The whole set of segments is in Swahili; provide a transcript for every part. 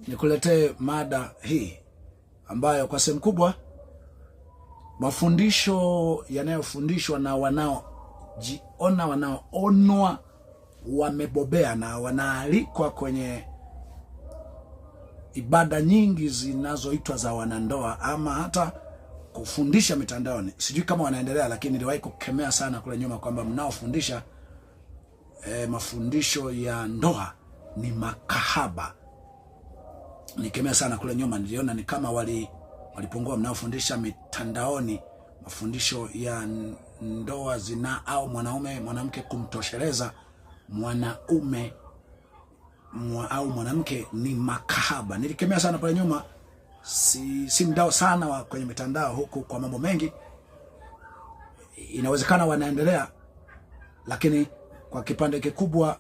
Nikuletee mada hii ambayo kwa sehemu kubwa mafundisho yanayofundishwa na wanaojiona, wanaoonwa wamebobea na wanaalikwa kwenye ibada nyingi zinazoitwa za wanandoa, ama hata kufundisha mitandaoni. Sijui kama wanaendelea, lakini niliwahi kukemea sana kule nyuma kwamba mnaofundisha mafundisho ya ndoa ni makahaba. Nikemea sana kule nyuma, niliona ni kama walipungua. Mnaofundisha mitandaoni mafundisho ya ndoa zina au mwanamke kumtosheleza mwanaume au mwanamke ni makahaba. Nilikemea sana pale nyuma. Si mdao sana wa kwenye mitandao huku kwa mambo mengi. Inawezekana wanaendelea, lakini kwa kipande kikubwa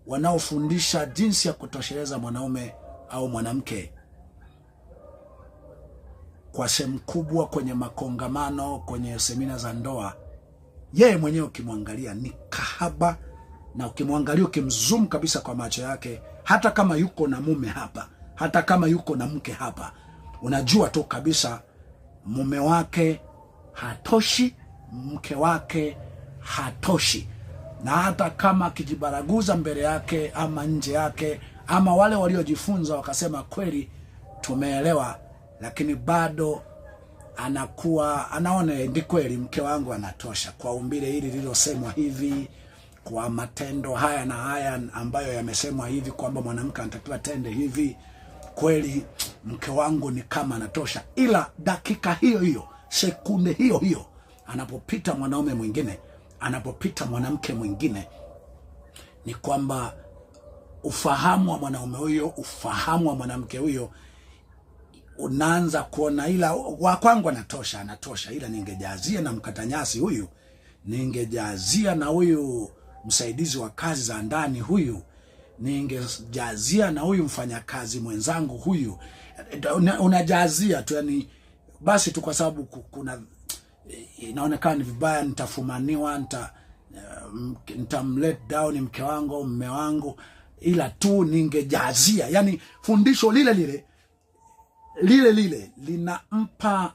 wanaofundisha jinsi ya kutosheleza mwanaume au mwanamke kwa sehemu kubwa kwenye makongamano, kwenye semina za ndoa, yeye mwenyewe ukimwangalia ni kahaba, na ukimwangalia ukimzoom kabisa kwa macho yake, hata kama yuko na mume hapa, hata kama yuko na mke hapa, unajua tu kabisa mume wake hatoshi, mke wake hatoshi. Na hata kama kijibaraguza mbele yake ama nje yake, ama wale waliojifunza wakasema kweli tumeelewa, lakini bado anaona ndi kweli mke wangu anatosha kwa umbile hili lililosemwa hivi, kwa matendo haya na haya ambayo yamesemwa hivi kwamba mwanamke anatakiwa tende hivi, kweli mke wangu ni kama anatosha. Ila dakika hiyo hiyo, sekunde hiyo hiyo, anapopita mwanaume mwingine, anapopita mwanamke mwingine, ni kwamba ufahamu wa mwanaume huyo, ufahamu wa mwanamke huyo unaanza kuona, ila wa kwangu anatosha, ila ningejazia na mkatanyasi huyu, ningejazia na huyu msaidizi wa kazi za ndani huyu, ningejazia na huyu mfanyakazi mwenzangu huyu. Unajazia tu, yani basi tu, kwa sababu kuna inaonekana ni vibaya, nitafumaniwa, nitamlet down mke wangu au mume wangu, ila tu ningejazia. Yani fundisho lile linampa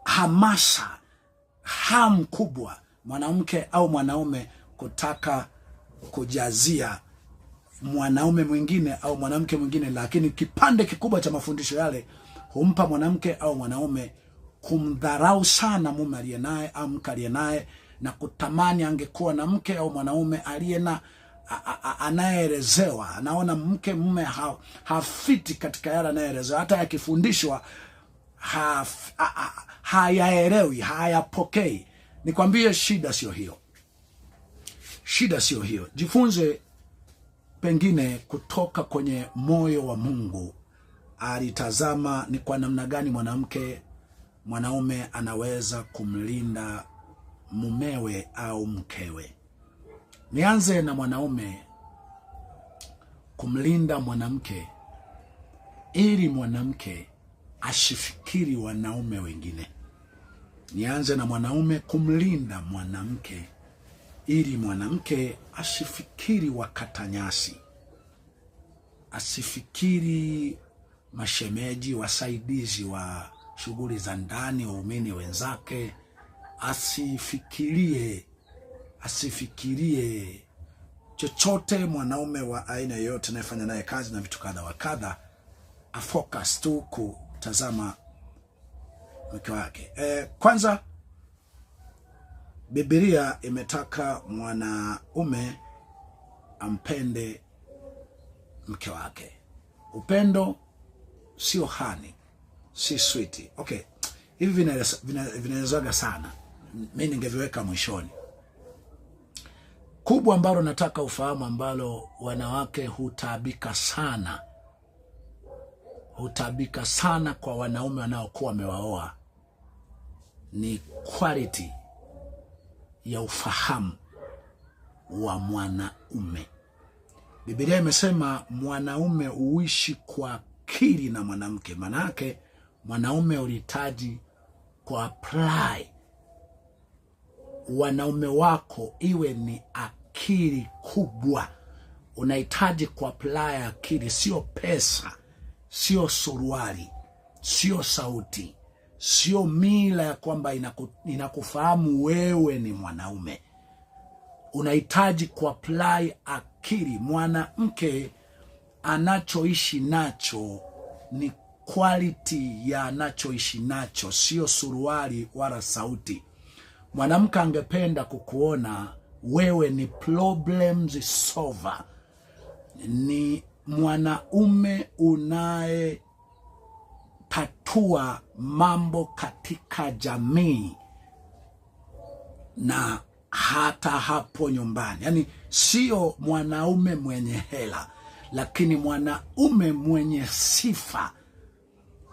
hamasa, hamu kubwa mwanamke au mwanaume kutaka kujazia mwanaume mwingine au mwanamke mwingine. Lakini kipande kikubwa cha mafundisho yale humpa mwanamke au mwanaume kumdharau sana mume aliye naye au mke aliye naye, na kutamani angekuwa na mke au mwanaume aliye na anayeelezewa. Anaona mume hafiti katika yale anayeelezewa, hata yakifundishwa hayaelewi, hayapokei. Nikwambie, shida sio hiyo. Shida sio hiyo. Jifunze pengine kutoka kwenye moyo wa Mungu. Alitazama ni kwa namna gani mwanaume anaweza kumlinda mumewe au mkewe. Nianze na mwanaume kumlinda mwanamke, ili mwanamke asifikiri wanaume wengine. Nianze na mwanaume kumlinda mwanamke, ili mwanamke asifikiri wakatanyasi, asifikiri mashemeji, wasaidizi wa shughuli za ndani, waumini wenzake, asifikirie chochote mwanaume wa aina yoyote anayefanya naye kazi na vitu kadha wa kadha, afocus tu kutazama mke wake. Kwanza, Biblia imetaka mwanaume ampende mke wake. Upendo sio hani, si sweet. Okay, hivi vinaelezaga sana, mimi ningeviweka mwishoni. Kubwa ambalo nataka ufahamu, ambalo wanawake hutabika sana kwa wanaume wanaokuwa wamewaoa, ni quality ya ufahamu wa mwanaume. Biblia imesema mwanaume uishi kwa akili na mwanamke. Maana yake mwanaume ulihitaji kuapply wanaume wako iwe ni akili kubwa, unahitaji kuapply akili, sio pesa, sio suruali, sio sauti, sio mila ya kwamba inakufahamu wewe ni mwanaume. Unahitaji kuapply akili. Mwanamke anachoishi nacho ni quality ya anachoishi nacho, sio suruali wala sauti. Mwanamke angependa kukuona wewe ni problems solver, ni mwanaume unaye tatua mambo katika jamii na hata hapo nyumbani. Yani sio mwanaume mwenye hela, lakini mwanaume mwenye sifa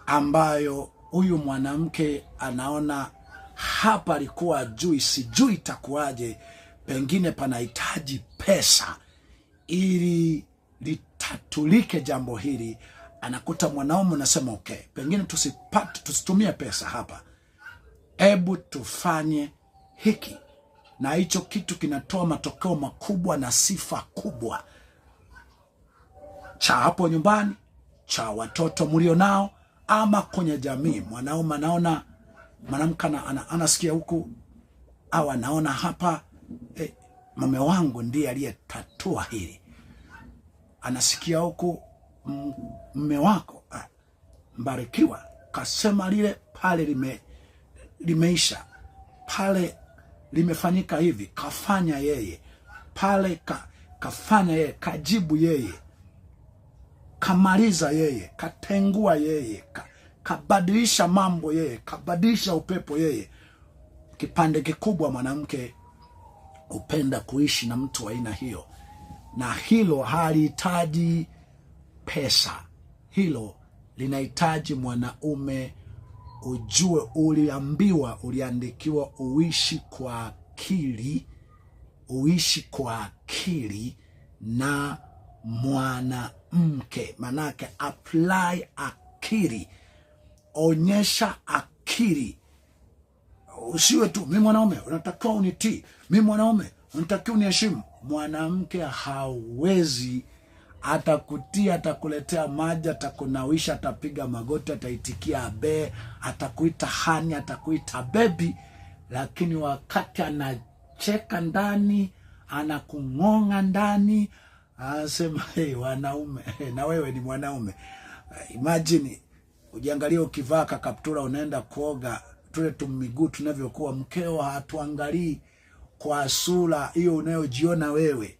ambayo huyu mwanamke anaona hapa alikuwa ajui, sijui itakuwaje, pengine panahitaji pesa ili litatulike jambo hili. Anakuta mwanaume unasema okay, pengine tusitumie pesa hapa, hebu tufanye hiki, na hicho kitu kinatoa matokeo makubwa na sifa kubwa, cha hapo nyumbani, cha watoto mlio nao, ama kwenye jamii. Mwanaume anaona, mwanamke anasikia huku, au anaona hapa, mume wangu ndiye aliyetatua hili. Anasikia huku, mume wako mbarikiwa kasema lile pale limeisha, pale limefanyika hivi, kafanya yeye pale, kafanya yeye, kajibu yeye, kamaliza yeye, katengua yeye, kabadilisha mambo yeye, kabadilisha upepo yeye. Kipande kikubwa mwanamke upenda kuishi na mtu wa aina hiyo, na hilo halihitaji pesa. Hilo linahitaji mwanaume ujue, uliandikiwa uishi kwa akili, uishi kwa akili na mwanamke. Manake apply akili, onyesha akili. Usiwe tu mimi mwanaume unatakiwa unitii, mimi mwanaume unatakiwa uniheshimu. Mwanamke hawezi, atakutia, atakuletea maji, atakunawisha, atapiga magoti, ataitikia abe, atakuita hani, atakuita baby, lakini wakati anacheka ndani, anakungonga ndani, anasema hey, wanaume, na wewe ni mwanaume. Imagine ujiangalie ukivaa kaptura unaenda kuoga, tule tumiguu tunavyokuwa, mkeo hatuangalii kwa sura hiyo unayojiona wewe,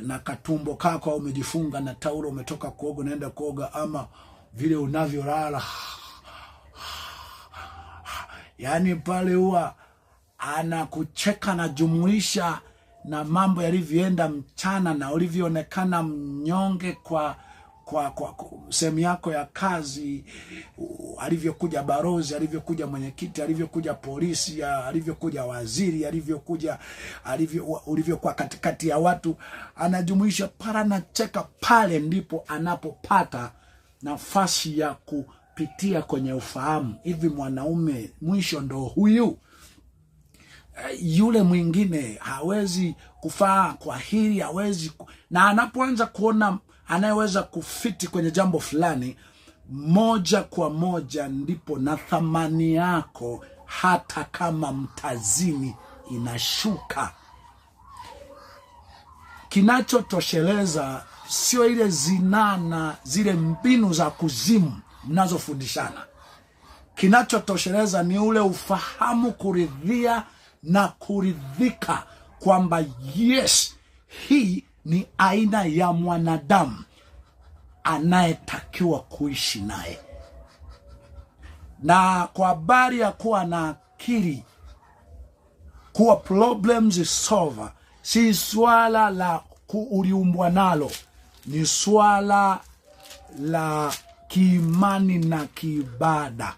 na katumbo kako umejifunga na taulo, umetoka kuoga unaenda kuoga, ama vile unavyolala. Yani pale huwa anakucheka na jumuisha na mambo yalivyoenda mchana, na ulivyoonekana mnyonge kwa sehemu yako ya kazi, alivyokuja barozi, alivyokuja mwenyekiti, alivyokuja polisi, alivyokuja waziri, ulivyokuwa katikati ya watu, anajumuisha para na cheka. Pale ndipo anapopata nafasi ya kupitia kwenye ufahamu, hivi mwanaume mwisho ndo huyu. Yule mwingine hawezi kufaa kwa hili, hawezi na anapoanza kuona anayeweza kufiti kwenye jambo fulani, moja kwa moja ndipo na thamani yako, hata kama mtazini, inashuka. Kinachotosheleza sio ile zinaa na zile mbinu za kuzimu mnazofundishana. Kinachotosheleza ni ule ufahamu, kuridhia na kuridhika kwamba yes, hii ni aina ya mwanadamu anayetakiwa kuishi naye. Na kwa habari ya kuwa na akili, kuwa problems solver, si swala la uliumbwa nalo, ni swala la kiimani na kiibada.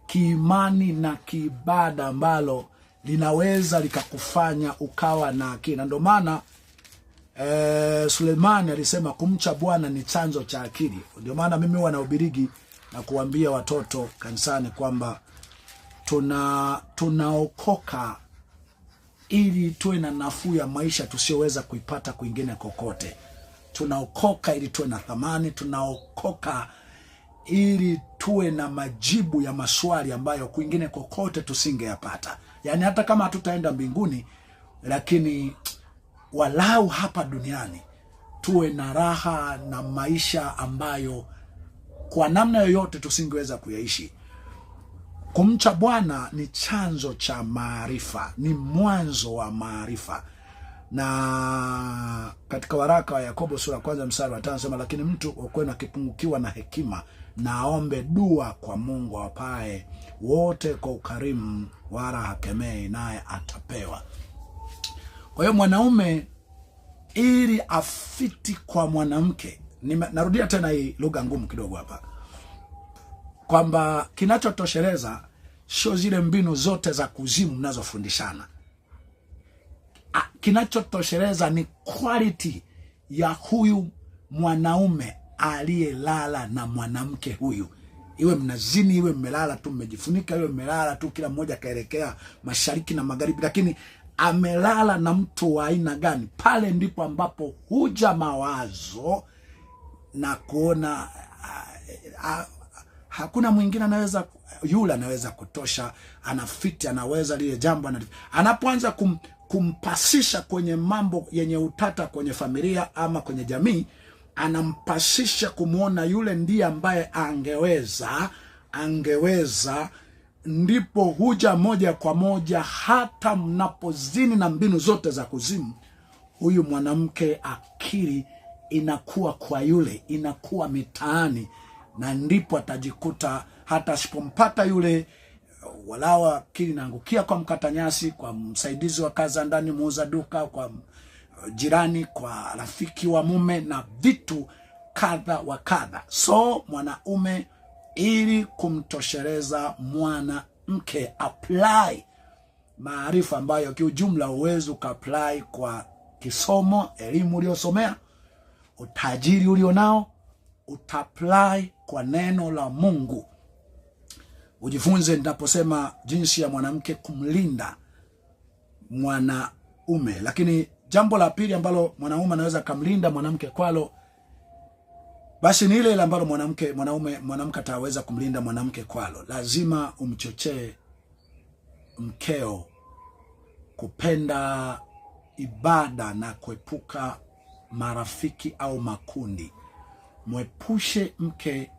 Kiimani na kiibada ambalo linaweza likakufanya ukawa na akili. Ndio maana Sulemani alisema kumcha Bwana ni chanzo cha akili. Ndio maana mimi huwa nahubiri na kuambia watoto kanisani kwamba tunaokoka ili tuwe na nafuu ya maisha tusiyoweza kuipata kwingine kokote. Tunaokoka ili tuwe na thamani, tunaokoka ili tuwe na majibu ya maswali ambayo kwingine kokote tusingeyapata. Yaani hata kama hatutaenda mbinguni, lakini walau hapa duniani tuwe na raha na maisha ambayo kwa namna yoyote tusingeweza kuyaishi. Kumcha Bwana ni chanzo cha maarifa, ni mwanzo wa maarifa. Na katika waraka wa Yakobo sura 1 mstari wa 5 anasema, lakini mtu ukwenu akipungukiwa na hekima, na aombe dua kwa Mungu awapaye wote kwa ukarimu, wala hakemei, naye atapewa. Kwa hiyo mwanaume ili afiti kwa mwanamke, narudia tena hii lugha ngumu kidogo hapa, kwamba kinachotosheleza sio zile mbinu zote za kuzimu mnazofundishana. Kinachotosheleza ni quality ya huyu mwanaume aliyelala na mwanamke huyu. Iwe mnazini, iwe mmelala tu mmejifunika, iwe mmelala tu kila mmoja kaelekea mashariki na magharibi, lakini amelala na mtu wa aina gani? Pale ndipo ambapo huja mawazo na kuona hakuna mwingine anaweza, yule anaweza kutosha, anafiti, anaweza lile jambo. Anapoanza kumpasisha kwenye mambo yenye utata kwenye familia ama kwenye jamii, anampasisha kumuona yule ndiye ambaye angeweza, ndipo huja moja kwa moja. Hata mnapozini na mbinu zote za kuzimu, huyu mwanamke akili inakuwa kwa yule, inakuwa mitaani, na ndipo atajikuta hata asipompata yule, walao akili inaangukia kwa mkatanyasi, kwa msaidizi wa kazi ndani, muuza duka, kwa jirani, kwa rafiki wa mume na vitu kadha wa kadha. So mwanaume ili kumtosheleza mwanamke, apply maarifa ambayo kiujumla uwezo ukapply kwa kisomo, elimu uliosomea, utajiri ulionao, utapply kwa neno la Mungu. Ujifunze ninaposema jinsi ya mwanamke kumlinda mwanaume. Lakini jambo la pili ambalo mwanaume anaweza kumlinda mwanamke kwalo, basi ni ile ambalo mwanamke ataweza kumlinda mwanamke kwalo. Lazima umchochee mkeo kupenda ibada na kuepuka marafiki au makundi. Mwepushe mke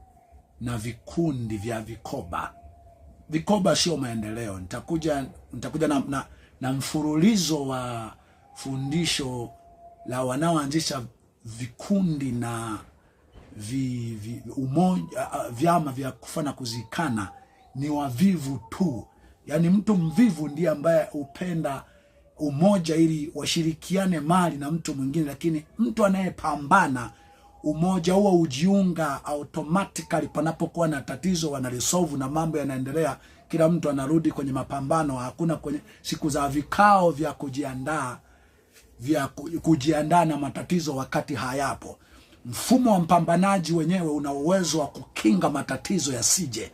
na vikundi vya vikoba. Vikoba sio maendeleo. Nitakuja na mfululizo wa fundisho la wanaoanzisha vikundi na vyama vya kufanya kuzikana ni wavivu tu. Yaani mtu mvivu ndiye ambaye upenda umoja ili washirikiane mali na mtu mwingine, lakini mtu anayepambana, umoja huo ujiunga automatically. Panapokuwa na tatizo wanalisolve na mambo yanaendelea, kila mtu anarudi kwenye mapambano. Hakuna kwenye siku za vikao vya kujiandaa na matatizo wakati hayapo. Mfumo wa mpambanaji wenyewe una uwezo wa kukinga matatizo yasije.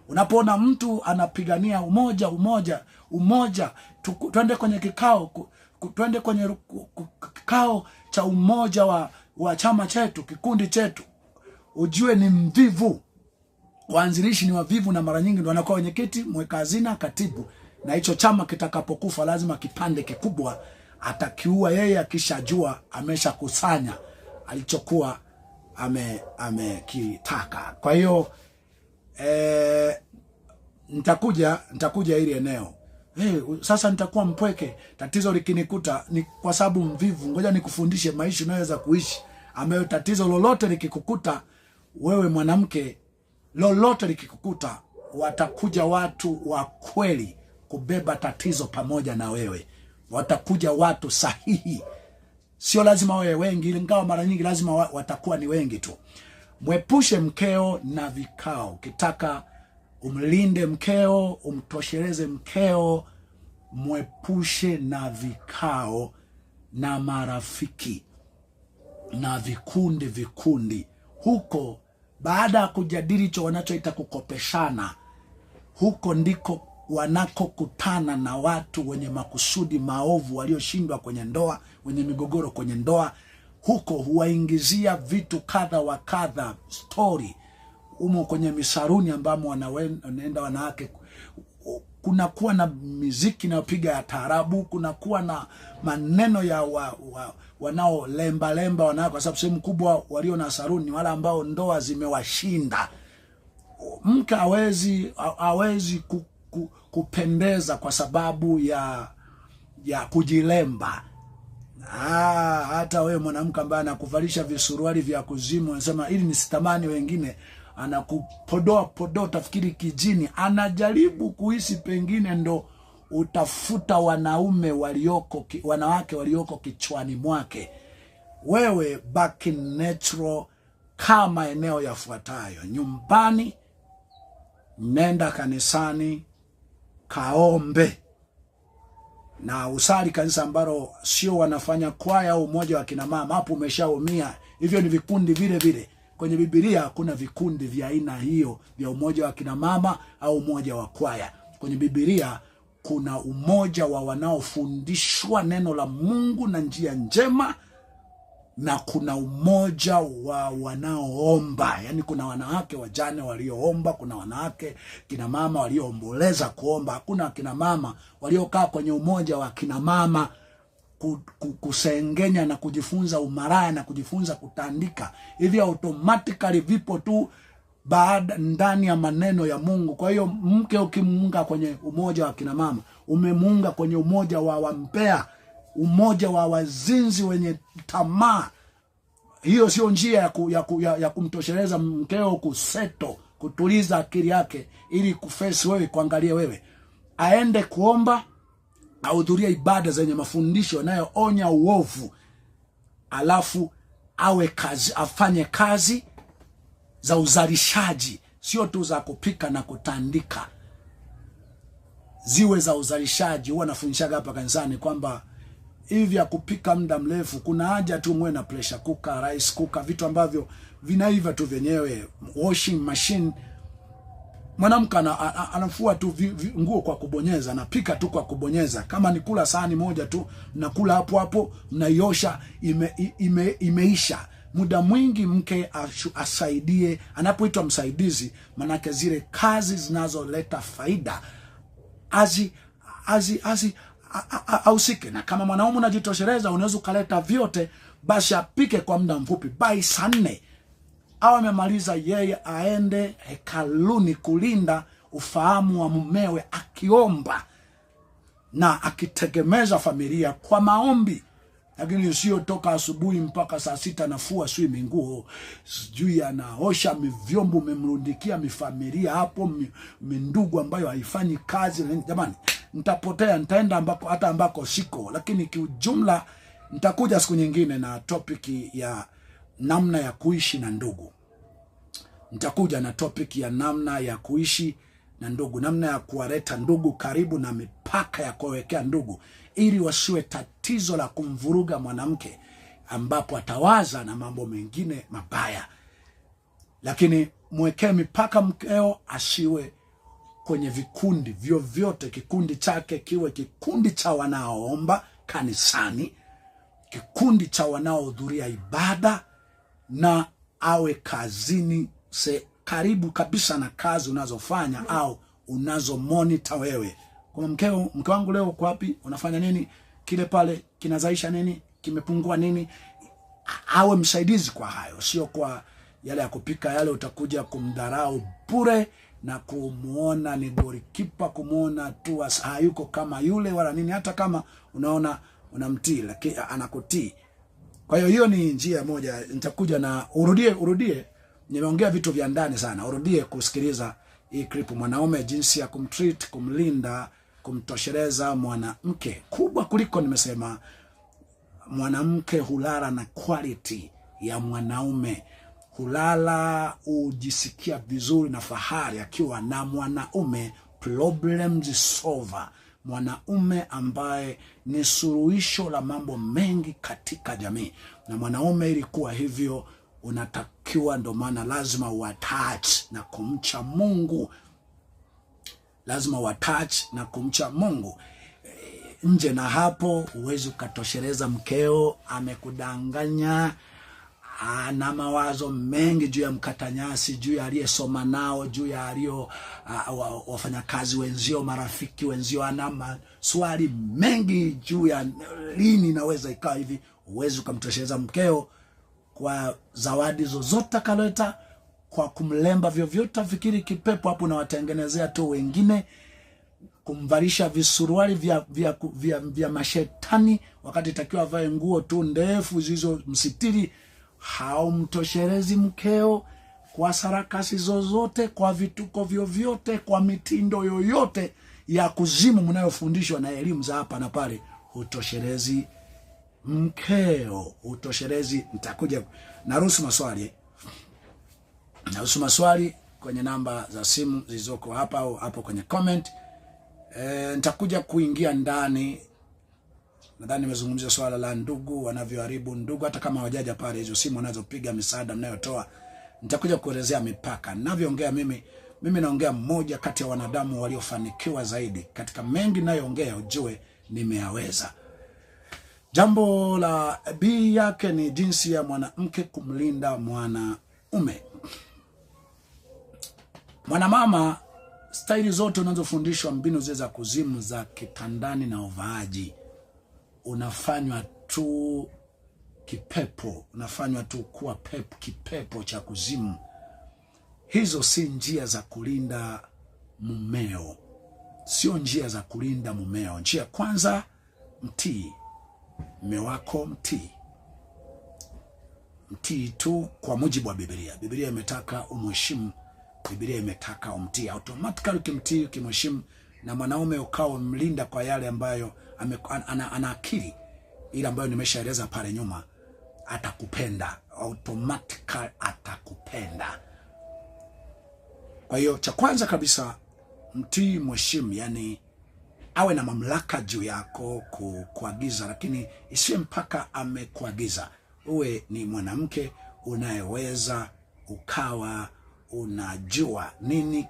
Unapoona mtu anapigania umoja, twende kwenye kikao, twende kwenye kikao cha umoja wa chama chetu, kikundi chetu, ujue ni mvivu. Waanzilishi ni wavivu, na mara nyingi ndio wanakuwa wenyekiti, mweka hazina, katibu. Na hicho chama kitakapokufa lazima kipande kikubwa atakiua yeye, akishajua ameshakusanya alichokuwa amekitaka. Kwa hiyo nitakuja ili eneo. Sasa nitakuwa mpweke, tatizo likinikuta ni kwa sababu mvivu. Ngoja nikufundishe maisha unaweza kuishi, ambayo tatizo lolote likikukuta wewe mwanamke, lolote likikukuta, watakuja watu wa kweli kubeba tatizo pamoja na wewe. Watakuja watu sahihi. Sio lazima wawe wengi, ingawa mara nyingi lazima watakuwa ni wengi tu. Mwepushe mkeo na vikao. Ukitaka umlinde mkeo, umtosheleze mkeo, mwepushe na vikao na marafiki na vikundi. Huko baada ya kujadili hicho wanachoita kukopeshana, huko ndiko wanakokutana na watu wenye makusudi maovu, walioshindwa kwenye ndoa, wenye migogoro kwenye ndoa, huko huwaingizia vitu kadha wa kadha, story umo kwenye misaruni ambamo wanaenda wanawake, kunakuwa na miziki inayopiga ya taarabu, kunakuwa na maneno ya wanaolemba wanawake, kwa sababu sehemu kubwa walio na saruni wala ambao ndoa zimewashinda. Mke hawezi kupendeza kwa sababu ya kujilemba. Hata wewe mwanamke ambaye anakuvalisha visuruali vya kuzimu, anasema ili nisitamani wengine, anakupodoa tafikiri kijini, anajaribu kuhisi pengine ndo utafuta wanawake walioko kichwani mwake. Wewe back in natural, kama eneo yafuatayo: nyumbani, nenda kanisani, kaombe na usali kanisa ambalo sio wanafanya kwaya au umoja wa kina mama. Hapo umeshaumia. Hivyo ni vikundi vile vile. Kwenye Biblia hakuna vikundi vya aina hiyo vya umoja wa kina mama au umoja wa kwaya. Kwenye Biblia kuna umoja wa wanaofundishwa neno la Mungu na njia njema, na kuna umoja wa wanaoomba. Yani kuna wanawake wajane walioomba, kuna wanawake kina mama walioomboleza kuomba. Hakuna kina mama waliokaa kwenye umoja wa kina mama kusengenya na kujifunza umaraya na kujifunza kutandika. Hivi automatically vipo tu baada ndani ya maneno ya Mungu. Kwa hiyo mke ukimuunga kwenye umoja wa kina mama, umemuunga kwenye umoja wa wampea, umoja wa wazinzi wenye tamaa. Hiyo sio njia ya kumtosheleza mkeo kuseto, kutuliza akili yake ili kufesi wewe, kuangalie wewe. Aende kuomba, ahudhuria ibada zenye mafundisho yanayoonya uovu, alafu afanye kazi za uzalishaji, sio tu za kupika na kutandika, ziwe za uzalishaji. Huwa nafundishaga hapa kanisani kwamba hivi ya kupika muda mrefu, kuna haja tu muwe na pressure cooker, rice cooker, vitu ambavyo vinaiva tu vyenyewe, washing machine. Mwanamke anafua tu nguo kwa kubonyeza, anapika tu kwa kubonyeza. Kama ni kula sahani moja tu, mnakula hapo hapo, mnaiosha, imeisha. Muda mwingi mke asaidie, anapoitwa msaidizi, manake zile kazi zinazoleta faida ausike. Na kama mwanaume unajitosheleza, unaweza kuleta vyote, basi apike kwa muda mfupi. By saa 4 au amemaliza, yeye aende hekaluni kulinda ufahamu wa mumewe, akiomba na akitegemeza familia kwa maombi. Lakini sio toka asubuhi mpaka saa 6 nafua sui nguo, sijui anaosha vyombo, memrundikia mifamilia hapo, mindugu ambayo haifanyi kazi. Jamani, nitapotea, nitaenda ambako siko. Lakini kiujumla nitakuja siku nyingine na topic ya namna ya kuishi na ndugu. Nitakuja na topic ya namna ya kuishi na ndugu, namna ya kuwaleta ndugu karibu na mipaka ya kuwekea ndugu, ili wasiwe tatizo la kumvuruga mwanamke, ambapo atawaza na mambo mengine mabaya. Lakini mwekee mipaka mkeo, asiwe kwenye vikundi vyovyote. Kikundi chake kiwe kikundi cha wanaoomba kanisani, kikundi cha wanaohudhuria ibada, na awe kazini, karibu kabisa na kazi unazofanya au unazo monitor wewe. Kwa mke wangu leo uko wapi? Unafanya nini? Kile pale kinazaisha nini? Kimepungua nini? Awe msaidizi kwa hayo, sio kwa yale ya kupika yale. Utakuja kumdharau bure na kumuona ni golikipa, kumuona tu hayuko kama yule wala nini, hata kama unaona unamtii, lakini anakutii. Kwa hiyo ni njia moja. Nitakuja na urudie. Nimeongea vitu vya ndani sana. Urudie kusikiliza hii clip, mwanaume, jinsi ya kumtreat, kumlinda, kumtosheleza mwanamke. Kubwa kuliko nimesema, mwanamke hulala na quality ya mwanaume. Hulala ujisikia vizuri na fahari akiwa na mwanaume problems solver, mwanaume ambaye ni suluhisho la mambo mengi katika jamii. Na mwanaume ilikuwa hivyo unatakiwa, ndo maana lazima uattach na kumcha Mungu. lazima watouch na kumcha Mungu. Nje na hapo huwezi ukatosheleza mkeo, amekudanganya, ana mawazo mengi juu ya mkatanyasi, juu ya aliyesoma nao, juu ya alio wafanyakazi wenzio, marafiki wenzio, ana maswali mengi juu ya lini naweza ikawa hivi. Huwezi ukamtosheleza mkeo kwa zawadi zozote kaleta, kwa kumlemba vyovyote. Fikiri kipepo hapo na watengenezea tu wengine, kumvalisha visuruali vya mashetani wakati takiwa avae nguo tu ndefu zizo msitiri. Haumtoshelezi mkeo kwa sarakasi zozote, kwa vituko vyovyote, kwa mitindo yoyote ya kuzimu mnayofundishwa na elimu za hapa na pale. Utoshelezi mkeo, utoshelezi. Nitakuja naruhusu maswali kwenye namba za simu zilizoko hapa au hapo kwenye comment. Nitakuja kuingia ndani. Nadhani nimezungumzia swala la ndugu wanavyoharibu ndugu, hata kama wajaja pale, hizo simu wanazopiga, misaada mnayotoa. Nitakuja kuelezea mipaka. Ninavyoongea mimi naongea mmoja kati ya wanadamu waliofanikiwa zaidi. Katika mengi ninayoongea ujue nimeyaweza. Jambo la B yake ni jinsi ya mwanamke kumlinda mwanaume. Mwanamama, staili zote unazofundishwa, mbinu zile za kuzimu za kitandani na uvaaji, unafanywa tu kipepo, unafanywa tu kuwa kipepo cha kuzimu. Hizo si njia za kulinda mumeo, sio njia za kulinda mumeo. Njia kwanza, mtii mume wako, mtii tu kwa mujibu wa Biblia. Biblia imetaka umheshimu, Biblia imetaka umtii. Automatically ukimtii, ukimheshimu, na mwanaume ukao mlinda kwa yale ambayo ana akili ile ambayo nimeshaeleza pale nyuma, atakupenda automatically, atakupenda. Kwa hiyo cha kwanza kabisa, mtii, mheshimu, yani awe na mamlaka juu yako kuagiza, lakini isiwe mpaka amekuagiza. Uwe ni mwanamke unayeweza ukawa unajua nini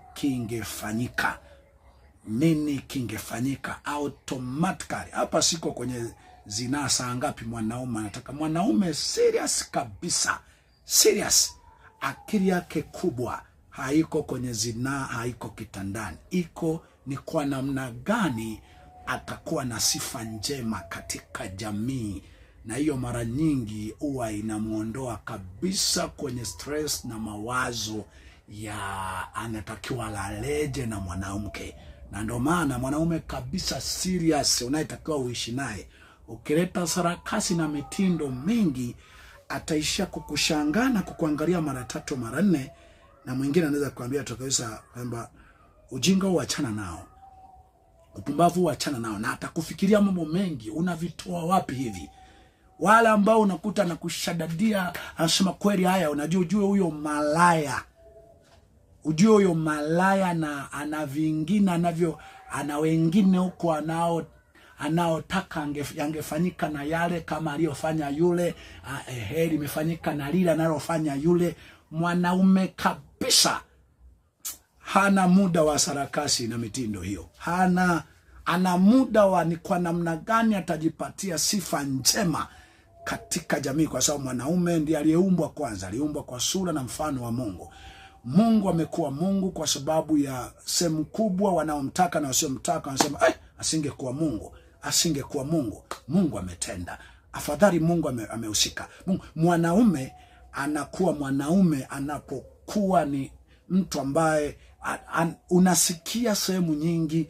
kingefanyika automatically. Hapa siko kwenye zinaa saa ngapi mwanaume anataka. Mwanaume serious kabisa, serious. Akili yake kubwa haiko kwenye zinaa, haiko kitandani. Iko ni kwa namna gani atakuwa na sifa njema katika jamii. Na hiyo mara nyingi huwa inamuondoa kabisa kwenye stress na mawazo ya anatakiwa laleje na mwanamke. Na ndio maana mwanaume kabisa serious unayetakiwa uishi naye, ukileta sarakasi na mitindo mingi, ataishia kukushangaa na kukuangalia mara 3 mara 4, na mwingine anaweza kukuambia kabisa kwamba ujinga uachana nao, upumbavu uachana nao, na atakufikiria mambo mengi, unavitoa wapi hivi. Wale ambao unakuta na kushadadia, anasema kweli haya, ujue huyo malaya. Ujue huyo malaya na ana vingine ana wengine huko anaotaka yangefanyika na yale kama aliyofanya yule, heri imefanyika na lile analofanya yule. Mwanaume kabisa hana muda wa sarakasi na mitindo hiyo. Ana muda wa ni kwa namna gani atajipatia sifa njema katika jamii, kwa sababu mwanaume ndiye aliyeumbwa kwanza, aliumbwa kwa sura na mfano wa Mungu. Mungu amekuwa Mungu kwa sababu ya sehemu kubwa wanaomtaka na wasiomtaka wanasema asingekuwa Mungu. Mungu ametenda. Afadhali Mungu amehusika. Mwanaume anakuwa mwanaume anapokuwa ni mtu ambaye unasikia sehemu nyingi,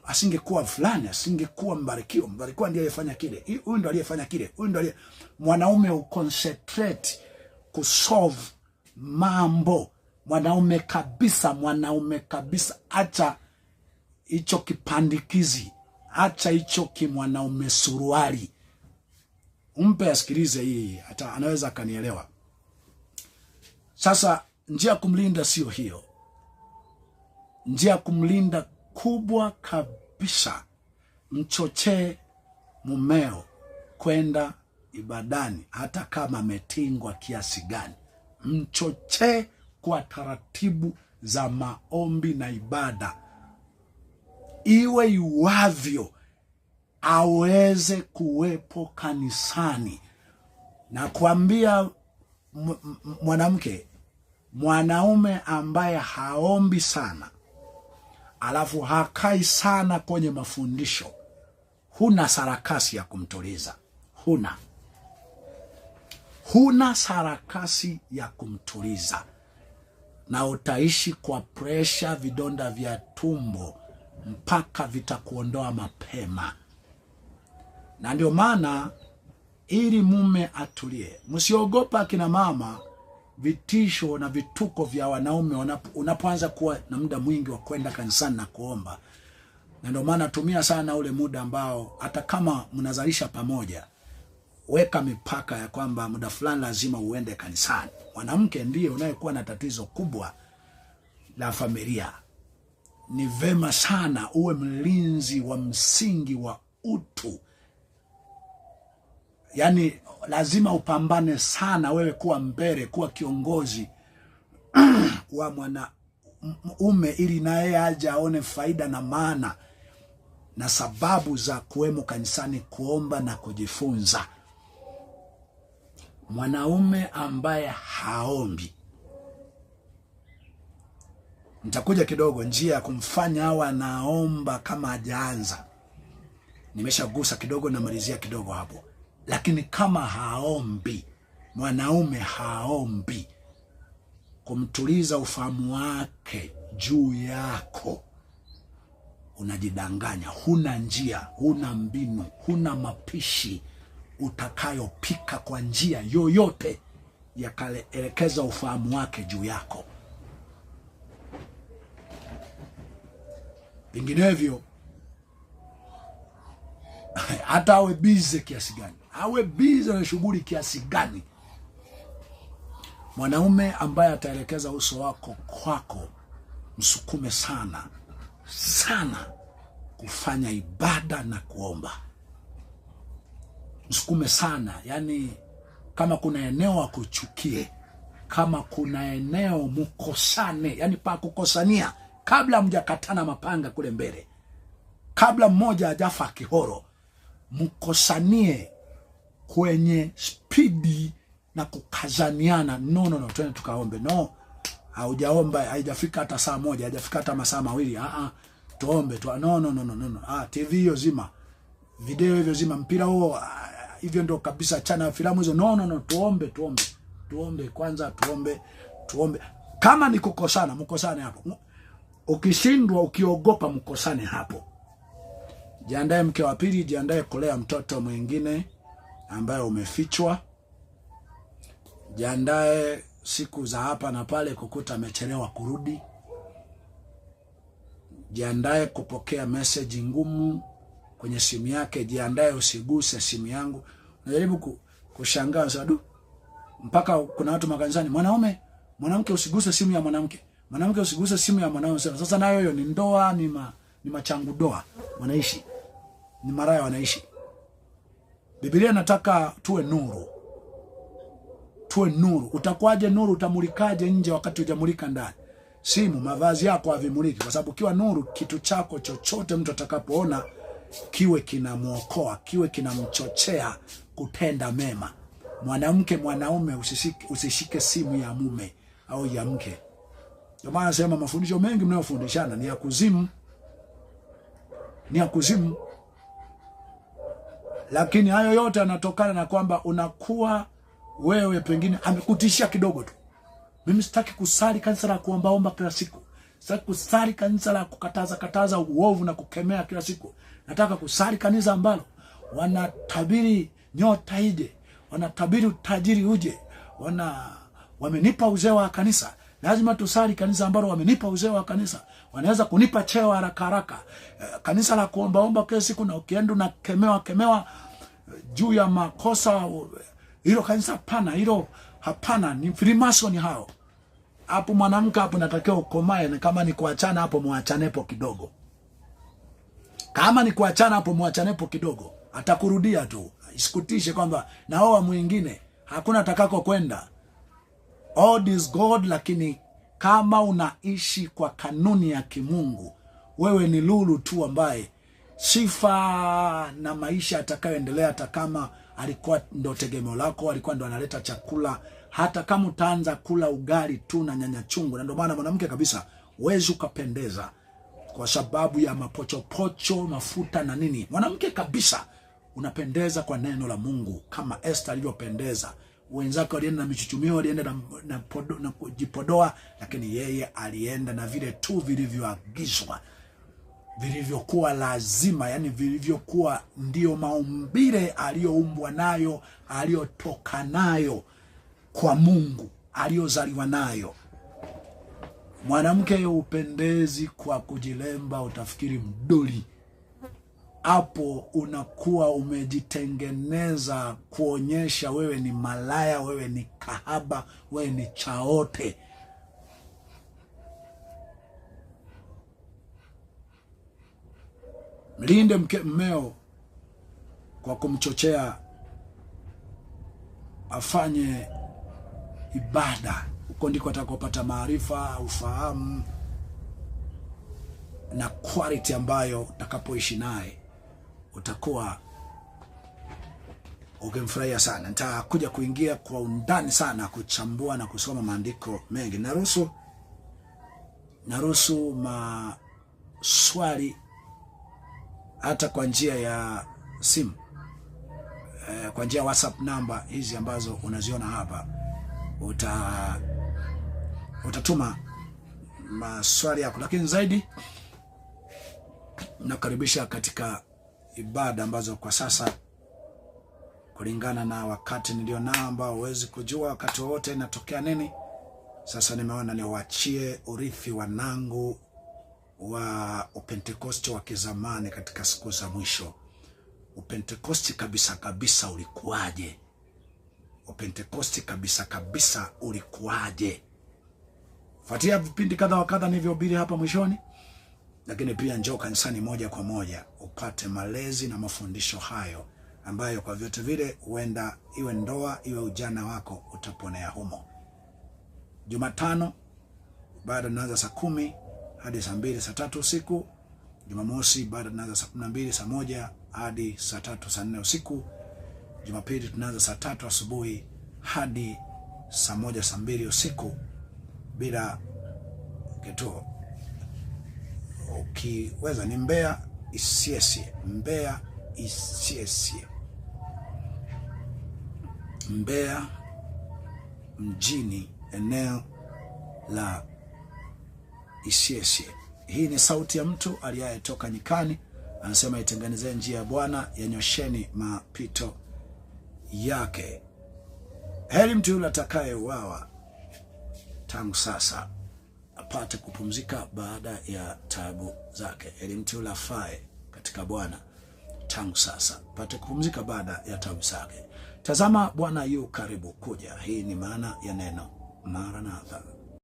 asingekuwa fulani, asingekuwa mbarikiwa. Mbarikiwa ndiye aliyefanya kile, huyu ndiye aliyefanya kile, huyu ndiye. Mwanaume uconcentrate kusolve mambo. Mwanaume kabisa, acha hicho kipandikizi, acha hicho kimwanaume suruali. Umpe asikilize hii, hata anaweza akanielewa. Sasa njia kumlinda sio hiyo. Njia kumlinda kubwa kabisa, mchochee mumeo kwenda ibadani, hata kama ametingwa kiasi gani. Mchochee kwa taratibu za maombi na ibada. iwe iwavyo aweze kuwepo kanisani. Na kuambia mwanamke, mwanaume ambaye haombi sana alafu hakai sana kwenye mafundisho, huna sarakasi ya kumtuliza. Huna sarakasi ya kumtuliza, na utaishi kwa presha, vidonda vya tumbo mpaka vitakuondoa mapema. Na ndio maana ili mume atulie, msiogopa akina mama vitisho na vituko vya wanaume unapoanza kuwa na muda mwingi wa kwenda kanisani na kuomba. Na ndio maana tumia sana ule muda ambao hata kama mnazalisha pamoja, weka mipaka ya kwamba muda fulani lazima uende kanisani. Mwanamke ndiye unayekuwa na tatizo kubwa la familia. Ni vema sana uwe mlinzi wa msingi wa utu. Yaani lazima upambane sana wewe kuwa mbele, kuwa kiongozi wa mwanaume, ili naye aje aone faida na maana na sababu za kuwemo kanisani kuomba na kujifunza. Mwanaume ambaye haombi, nitakuja kidogo njia ya kumfanya awe anaomba kama hajaanza. Nimeshagusa kidogo na malizia kidogo hapo. Lakini kama haombi, mwanaume haombi kumtuliza ufahamu wake juu yako, unajidanganya. Huna njia, huna mbinu, huna mapishi utakayopika kwa njia yoyote yakaelekeza ufahamu wake juu yako. Vinginevyo hata awe bize kiasi gani, awe bize na shughuli kiasi gani, mwanaume ambaye ataelekeza uso wako kwako, msukume sana kufanya ibada na kuomba. Msukume sana, yani kama kuna eneo akuchukie, kama kuna eneo mkosane, yani pa kukosania, kabla mjakatana mapanga kule mbele, kabla mmoja hajafa kihoro, mkosanie kwenye spidi na kukazaniana. No, twende tukaombe. No, haujaomba, haijafika hata saa moja, haijafika hata masaa mawili. Tuombe tu. No. TV hiyo zima, video hiyo zima, mpira huo hivyo ndo kabisa, chana filamu hizo. No, tuombe kwanza, tuombe. Kama ni kukosana, mkosane hapo. Ukishindwa, ukiogopa, mkosane hapo. Jiandae mke wa pili, jiandae kulea mtoto mwingine ambaye umefichwa. Jiandae siku za hapa na pale kukuta amechelewa kurudi. Jiandae kupokea message ngumu kwenye simu yake. Jiandae usiguse simu yangu. Najaribu kushangaa sadu, mpaka kuna watu makanisani, mwanamke usiguse simu ya mwanamke usiguse simu ya mwanaume. Sasa nayo hiyo ni ndoa, ni machangu doa wanaishi, ni maraya wanaishi. Biblia inataka tuwe nuru. Utakuwaje nuru? Utamulikaje nje wakati hujamulika ndani? Simu, mavazi yako havimuliki, kwa sababu ukiwa nuru, kitu chako chochote mtu atakapoona kiwe kinamuokoa, kiwe kinamchochea kutenda mema. Mwanaume usishike simu ya mume au ya mke. Ndio maana nasema mafundisho mengi mnayofundishana ni ya kuzimu. Lakini hayo yote yanatokana na kwamba unakuwa wewe pengine amekutishia kidogo tu. Mimi sitaki kusali kanisa la kuombaomba kila siku. Sitaki kusali kanisa la kukataza uovu na kukemea kila siku. Nataka kusali kanisa ambalo wanatabiri nyota ije, wanatabiri utajiri uje, wamenipa uzee wa kanisa. Lazima tusali kanisa ambalo wamenipa uzee wa kanisa. Wanaweza kunipa cheo haraka. Kanisa la kuombaomba kila siku na ukienda na kemewa juu ya makosa, hilo kanisa hapana, ni Freemason hao. Hapo mwanamke hapo natakiwa ukomae, na kama ni kuachana hapo muachanepo kidogo. Atakurudia tu. Isikutishe kwamba naoa mwingine, hakuna atakako kwenda. All is God, lakini kama unaishi kwa kanuni ya kimungu, wewe ni lulu tu ambaye sifa na maisha atakayoendelea, hata kama alikuwa ndo tegemeo lako, alikuwa ndo analeta chakula, hata kama utaanza kula ugali tu na nyanya chungu. Na ndio maana mwanamke kabisa huwezi ukapendeza kwa sababu ya mapochopocho, mafuta na nini. Mwanamke kabisa unapendeza kwa neno la Mungu, kama Esther alivyopendeza. Wenzake walienda na michuchumio, walienda na kujipodoa, lakini yeye alienda na vile tu vilivyoagizwa, vilivyokuwa lazima, yani vilivyokuwa ndio maumbile aliyoumbwa nayo, aliyotoka nayo kwa Mungu, aliyozaliwa nayo. Mwanamke upendezi kwa kujilemba, utafikiri mdoli. Hapo unakuwa umejitengeneza kuonyesha wewe ni malaya, wewe ni kahaba, wewe ni chaote. Mlinde mmeo kwa kumchochea afanye ibada. Huko ndiko atakopata maarifa, ufahamu na quality ambayo utakapoishi naye utakuwa ukimfurahia sana. Nitakuja kuingia kwa undani sana kuchambua na kusoma maandiko mengi. Naruhusu maswali hata kwa njia ya simu, kwa njia ya WhatsApp namba hizi ambazo unaziona hapa. Utatuma maswali yako, lakini zaidi nakaribisha katika ibada ambazo kwa sasa, kulingana na wakati nilionao ambao huwezi kujua wakati wote inatokea nini. Sasa nimeona niwaachie urithi wanangu wa Upentekoste wa kizamani katika siku za mwisho. Upentekoste kabisa kabisa ulikuwaje? Upentekoste kabisa kabisa ulikuwaje? Fuatia vipindi kadha wa kadha nilivyohubiri hapa mwishoni, lakini pia njoo kanisani moja kwa moja upate malezi na mafundisho hayo ambayo kwa vyote vile huenda iwe ndoa iwe ujana wako utaponea humo. Jumatano baada naanza saa 10 hadi saa 2 saa 3 usiku. Jumamosi baada tunaanza saa 12 saa 1 hadi saa 3 saa 4 usiku. Jumapili tunaanza saa 3 asubuhi hadi saa 1 saa 2 usiku bila kituo. Ukiweza ni Mbeya Isiesie, Mbeya Isiesie, Mbeya mjini, eneo la Isiesie. Hii ni sauti ya mtu aliyetoka nyikani, anasema itengenezeni njia ya Bwana, yanyosheni mapito yake. Heri mtu yule atakayeuawa tangu sasa apate kupumzika baada ya taabu zake. Heri mtu yule afae katika Bwana tangu sasa apate kupumzika baada ya taabu zake. Tazama, Bwana yu karibu kuja. Hii ni maana ya neno Maranatha.